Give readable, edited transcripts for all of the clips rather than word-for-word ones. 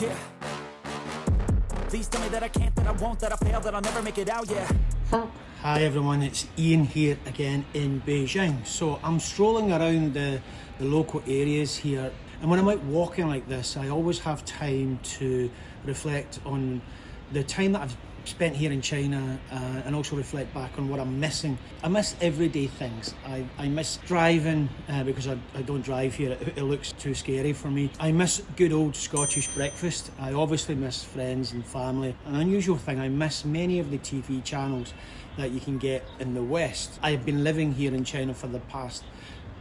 Yeah. Please tell me that I can't, that I won't, that I fail, that I'll never make it out, yeah. Hi everyone, it's Ian here again in Beijing. So I'm strolling around the local areas here, and when I'm out walking like this, I always have time to reflect on the time that I've spent here in China and also reflect back on what I'm missing. I miss everyday things. I miss driving because I don't drive here, it looks too scary for me. I miss good old Scottish breakfast. I obviously miss friends and family. An unusual thing, I miss many of the TV channels that you can get in the West. I've been living here in China for the past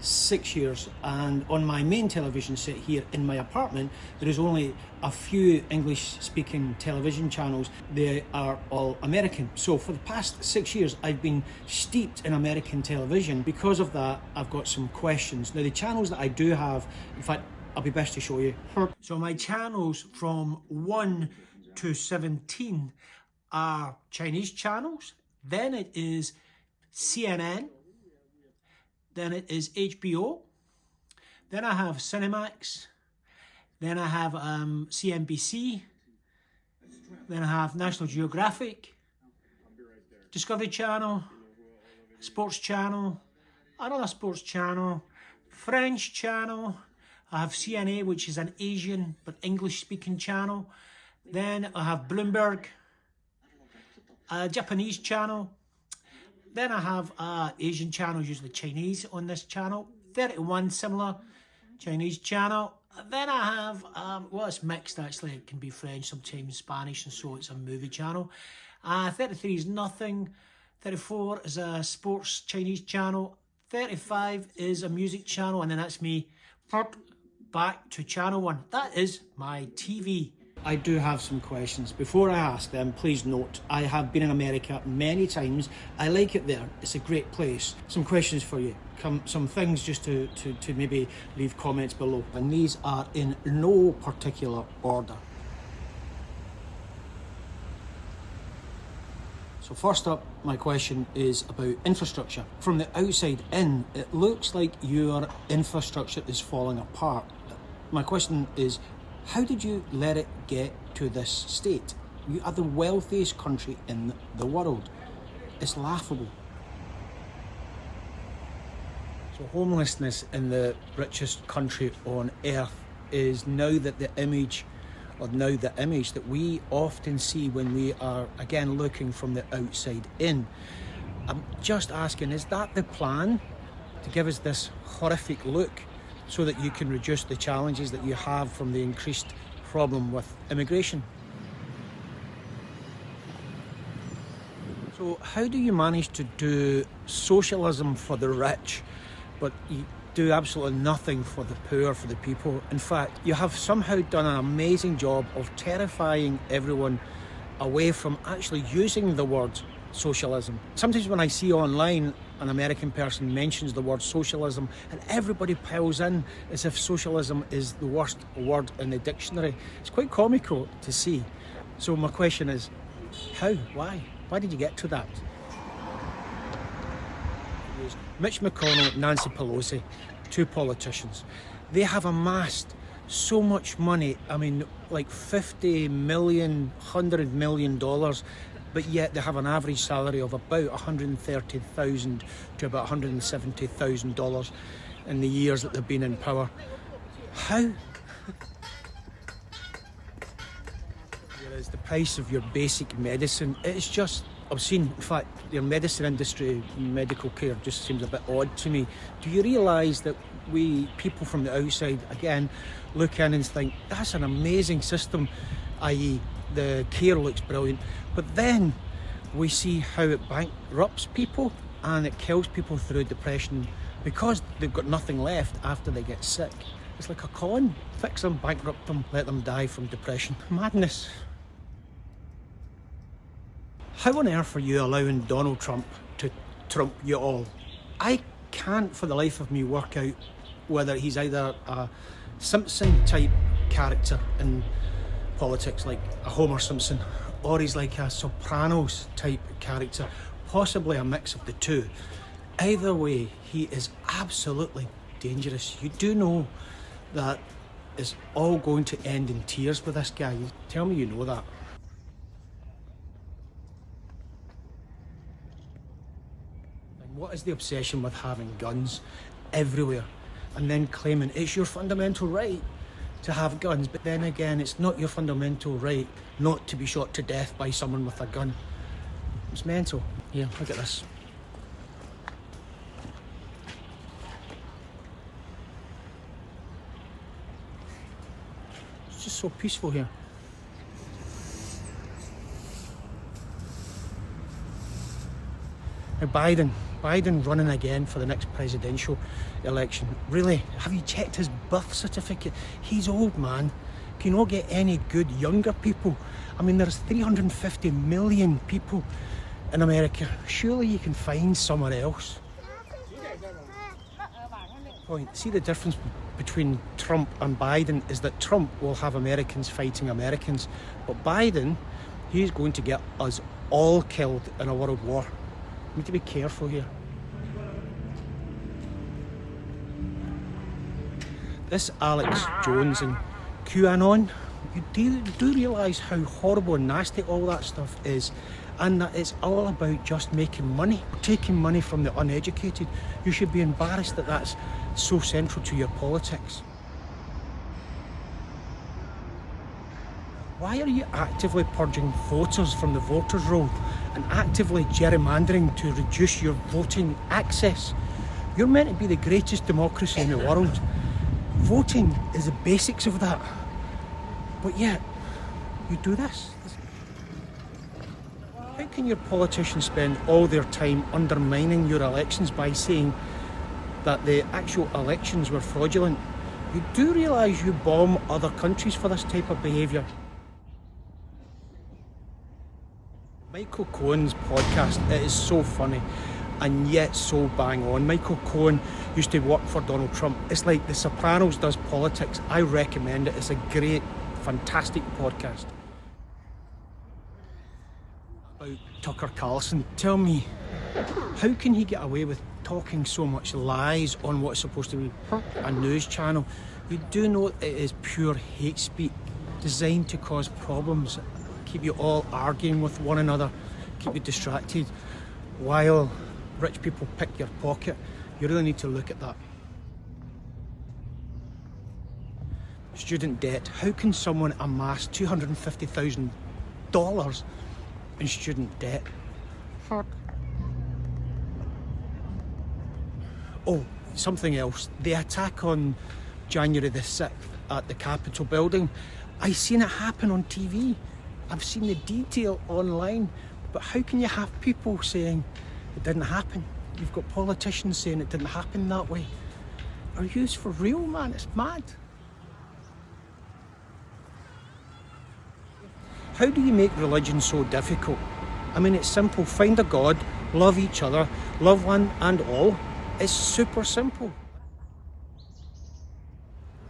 6 years, and on my main television set here in my apartment there is only a few English speaking television channels. They are all American. So for the past 6 years I've been steeped in American television. Because of that, I've got some questions. Now the channels that I do have, in fact I'll be best to show you. So my channels from 1 to 17 are Chinese channels, then it is CNN, then it is HBO, then I have Cinemax, then I have CNBC, then I have National Geographic, Discovery Channel, Sports Channel, another Sports Channel, French Channel, I have CNA, which is an Asian but English speaking channel, then I have Bloomberg, a Japanese channel, then I have Asian channels, usually Chinese on this channel, 31 similar Chinese channel. Then I have, well it's mixed actually, it can be French, sometimes Spanish, and so it's a movie channel. 33 is nothing, 34 is a sports Chinese channel, 35 is a music channel, and then that's me back to channel 1. That is my TV. I do have some questions. Before I ask them, please note, I have been in America many times. I like it there. It's a great place. Some questions for you. Some things just to maybe leave comments below. And these are in no particular order. So first up, my question is about infrastructure. From the outside in, it looks like your infrastructure is falling apart. My question is, how did you let it get to this state? You are the wealthiest country in the world. It's laughable. So homelessness in the richest country on earth is now the image that we often see when we are, again, looking from the outside in. I'm just asking, is that the plan? To give us this horrific look, so that you can reduce the challenges that you have from the increased problem with immigration. So how do you manage to do socialism for the rich, but you do absolutely nothing for the poor, for the people? In fact, you have somehow done an amazing job of terrifying everyone away from actually using the word socialism. Sometimes when I see online an American person mentions the word socialism and everybody piles in as if socialism is the worst word in the dictionary. It's quite comical to see. So my question is, how? Why? Why did you get to that? Mitch McConnell, Nancy Pelosi, two politicians. They have amassed so much money, I mean like 50 million, $100 million, but yet they have an average salary of about $130,000 to about $170,000 in the years that they've been in power. How? Whereas the price of your basic medicine, it's just obscene. In fact, your medicine industry, medical care, just seems a bit odd to me. Do you realise that we, people from the outside, again, look in and think, that's an amazing system, i.e. the care looks brilliant, but then we see how it bankrupts people and it kills people through depression because they've got nothing left after they get sick. It's like a con. Fix them, bankrupt them, let them die from depression. Madness. How on earth are you allowing Donald Trump to trump you all? I can't for the life of me work out whether he's either a Simpson type character in politics, like a Homer Simpson, or he's like a Sopranos type character, possibly a mix of the two. Either way, he is absolutely dangerous. You do know that It's all going to end in tears with this guy. Tell me you know that. And what is the obsession with having guns everywhere and then claiming it's your fundamental right to have guns, but then again it's not your fundamental right not to be shot to death by someone with a gun? It's mental. Here, look at this. It's just so peaceful here. Now Biden running again for the next presidential election. Really, have you checked his birth certificate? He's old, man. Can you not get any good younger people? I mean, there's 350 million people in America. Surely you can find somewhere else. Point. See, the difference between Trump and Biden is that Trump will have Americans fighting Americans, but Biden, he's going to get us all killed in a world war. We need to be careful here. This Alex Jones and QAnon, you do realise how horrible and nasty all that stuff is, and that it's all about just making money, taking money from the uneducated. You should be embarrassed that that's so central to your politics. Why are you actively purging voters from the voters' roll and actively gerrymandering to reduce your voting access? You're meant to be the greatest democracy in the world. Voting is the basics of that. But yet, you do this. How can your politicians spend all their time undermining your elections by saying that the actual elections were fraudulent? You do realise you bomb other countries for this type of behaviour. Michael Cohen's podcast, it is so funny and yet so bang on. Michael Cohen used to work for Donald Trump. It's like The Sopranos does politics. I recommend it. It's a great, fantastic podcast. About Tucker Carlson, tell me, how can he get away with talking so much lies on what's supposed to be a news channel? You do know it is pure hate speech designed to cause problems, keep you all arguing with one another, keep you distracted, while rich people pick your pocket. You really need to look at that. Student debt. How can someone amass $250,000 in student debt? Oh, something else. The attack on January the 6th at the Capitol building. I seen it happen on TV. I've seen the detail online. But how can you have people saying it didn't happen? You've got politicians saying it didn't happen that way. Are you for real, man? It's mad. How do you make religion so difficult? I mean, it's simple. Find a God, love each other, love one and all. It's super simple.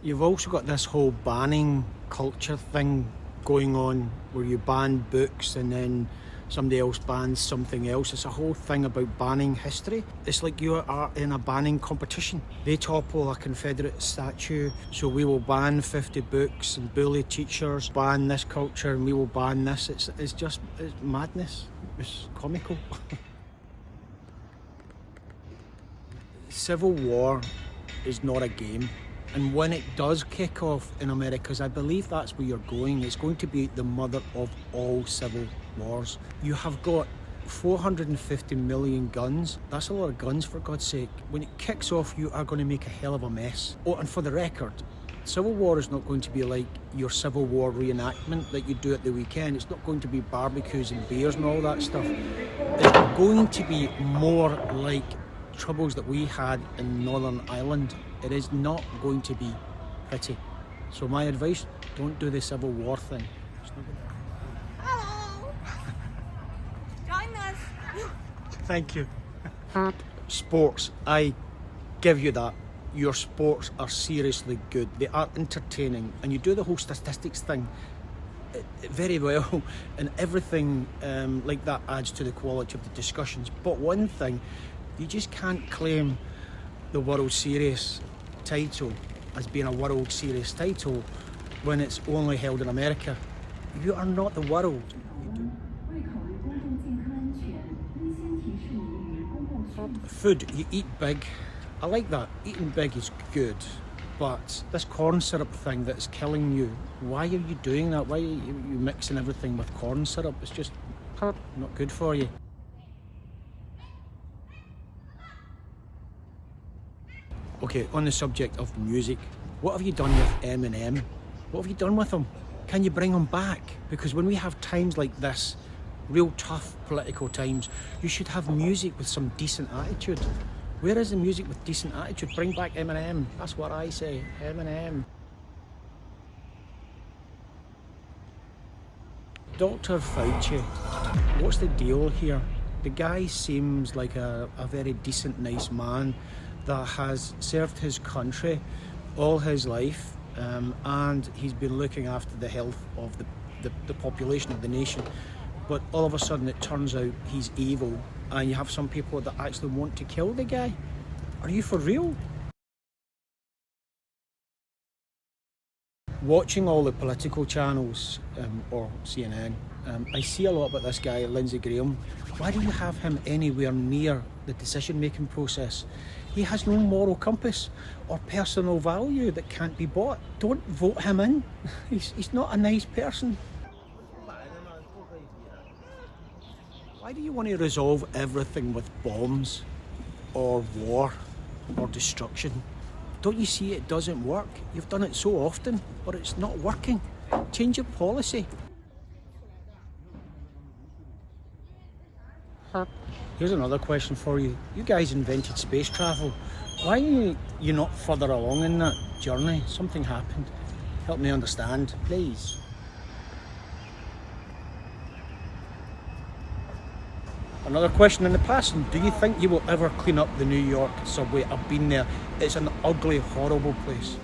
You've also got this whole banning culture thing going on where you ban books and then somebody else bans something else. It's a whole thing about banning history. It's like you are in a banning competition. They topple a Confederate statue, so we will ban 50 books and bully teachers, ban this culture and we will ban this. It's madness. It's comical. Civil war is not a game. And when it does kick off in America, I believe that's where you're going, it's going to be the mother of all civil wars. You have got 450 million guns. That's a lot of guns, for God's sake. When it kicks off, you are going to make a hell of a mess. Oh, and for the record, civil war is not going to be like your civil war reenactment that you do at the weekend. It's not going to be barbecues and beers and all that stuff. It's going to be more like troubles that we had in Northern Ireland. It is not going to be pretty. So my advice, don't do the civil war thing. Hello! Join us! Thank you. Sports, I give you that. Your sports are seriously good. They are entertaining. And you do the whole statistics thing very well. And everything like that adds to the quality of the discussions. But one thing, you just can't claim the World Series title as being a World Series title when it's only held in America. You are not the world. Food, you eat big. I like that. Eating big is good. But this corn syrup thing that's killing you, why are you doing that? Why are you mixing everything with corn syrup? It's just not good for you. Okay, on the subject of music, what have you done with Eminem? What have you done with him? Can you bring him back? Because when we have times like this, real tough political times, you should have music with some decent attitude. Where is the music with decent attitude? Bring back Eminem. That's what I say. Eminem. Dr. Fauci, what's the deal here? The guy seems like a very decent, nice man that has served his country all his life, and he's been looking after the health of the population of the nation. But all of a sudden it turns out he's evil, and you have some people that actually want to kill the guy. Are you for real? Watching all the political channels, or CNN, I see a lot about this guy, Lindsey Graham. Why do you have him anywhere near the decision-making process? He has no moral compass or personal value that can't be bought. Don't vote him in. He's not a nice person. Why do you want to resolve everything with bombs or war or destruction? Don't you see it doesn't work? You've done it so often, but it's not working. Change your policy. Here's another question for you. You guys invented space travel. Why are you not further along in that journey? Something happened. Help me understand, please. Another question in the past, do you think you will ever clean up the New York subway? I've been there. It's an ugly, horrible place.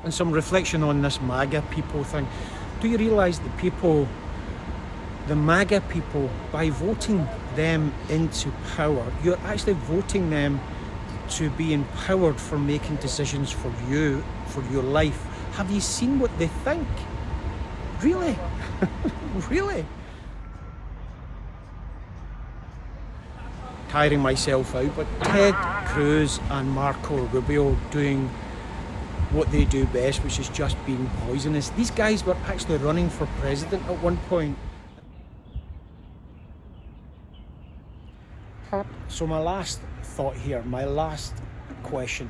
And some reflection on this MAGA people thing. Do you realise the MAGA people, by voting them into power, you're actually voting them to be empowered for making decisions for you, for your life. Have you seen what they think? Really? Really? Tiring myself out, but Ted Cruz and Marco Rubio doing what they do best, which is just being poisonous. These guys were actually running for president at one point. So my last thought here, my last question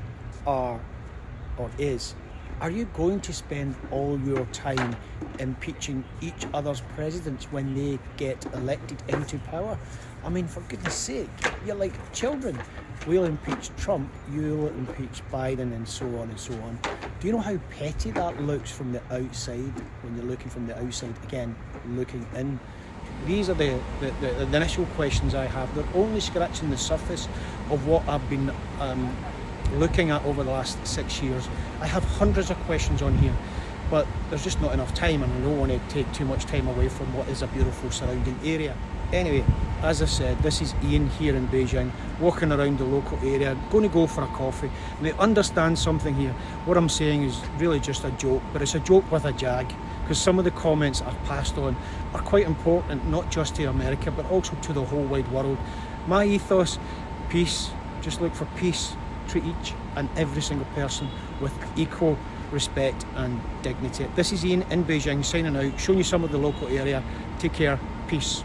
is, are you going to spend all your time impeaching each other's presidents when they get elected into power? I mean, for goodness sake, you're like children. We'll impeach Trump, you'll impeach Biden, and so on and so on. Do you know how petty that looks from the outside, when you're looking from the outside, again, looking in? These are the initial questions I have. They're only scratching the surface of what I've been looking at over the last 6 years. I have hundreds of questions on here, but there's just not enough time, and I don't want to take too much time away from what is a beautiful surrounding area. Anyway, as I said, this is Ian here in Beijing, walking around the local area, going to go for a coffee. And to understand something here, what I'm saying is really just a joke, but it's a joke with a jag, because some of the comments I've passed on are quite important, not just to America, but also to the whole wide world. My ethos, peace, just look for peace. Treat each and every single person with equal respect and dignity. This is Ian in Beijing, signing out, showing you some of the local area. Take care, peace.